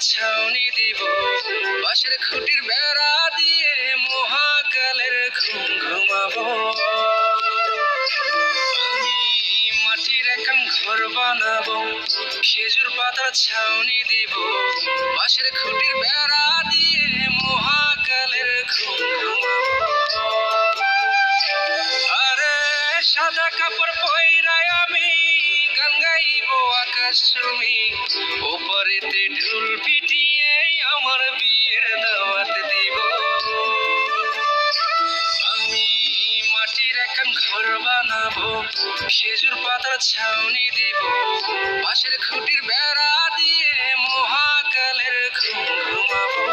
ছাউনি দিব, বাঁশের খুঁটির বেড়া দিয়ে মহাকালের ঘুম ঘুমাবো। আমি মাটির এখন ঘর বানাবো, খেজুর পাতার ছাউনি দিব, বাঁশের খুঁটির বেড়া দিয়ে মহাকালের ঘুম ঘুমাবো। আরে সাদা কাপড় পইরাই আমি গান গাইবো আকাশ চুমি, ওপারেতে ঢোল পিটিয়ে আমার বিয়ের দাওয়াত দিব। আমি মাটির এখন ঘর বানাবো, খেজুর পাতার ছাউনি দিব, বাঁশের খুঁটির বেড়া দিয়ে মহাকালের ঘুম ঘুমাবো।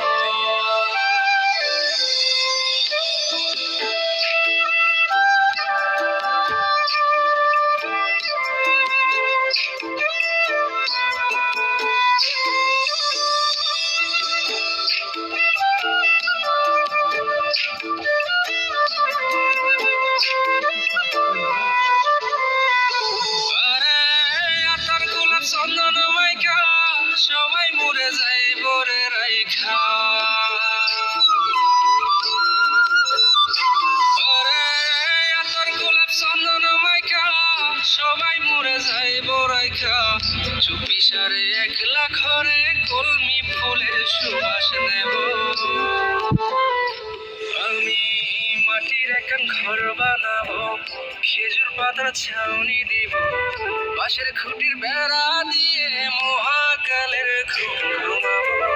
চন্দন মাইকা সবাই মরে যায় বরে রাইখা, আতর গোলাপ চন্দন মাইকা সবাই মরে যায় বরাইখা, চুপি সারে একলা ঘরে কলমি ফুলের সুবাস নেব। আমি মাটির এখন ঘর বানাবো, খেজুর পাতার ছাউনি দিব, বাঁশের খুঁটির বেড়া দিয়ে মহাকালের ঘুম ঘুমাবো।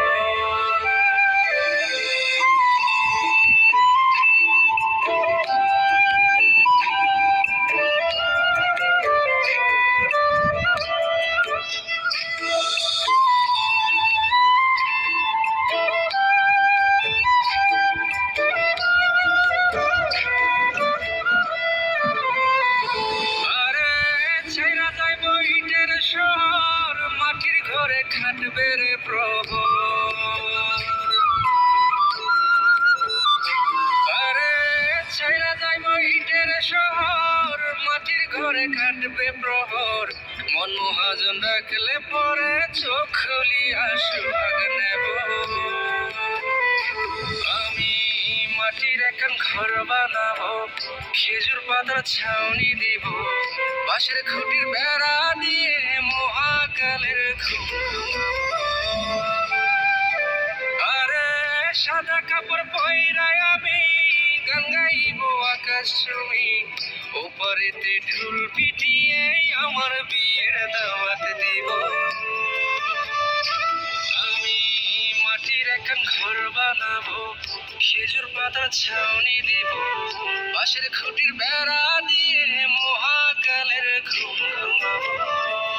ঘরে খাটবে রে প্রহর, আরে ছাইরা যাইব ইটের শহর, মাটির ঘরে খাটবে প্রহর, মন মহাজন রাখলে পরে চোখ খুলিয়া সুহাগ নেব। আমি মাটির এখন ঘর বানাবো, খেজুর পাতার ছাউনি দিব, বাঁশের খুঁটির বেড়া দিয়ে মহাকালের ঘুম ঘুমাবো। আরে সাদা কাপড় পইরাই আমি গান গাইবো আকাশ চুমি, ওপারেতে ঢোল পিটিয়ে আমার বিয়ের দাওয়াত দিব। আমি মাটির এখন ঘর বানাবো, খেজুর পাতার ছাউনি দিব, বাঁশের খুঁটির বেড়া দিয়ে মহাকালের ঘুম ঘুমাবো।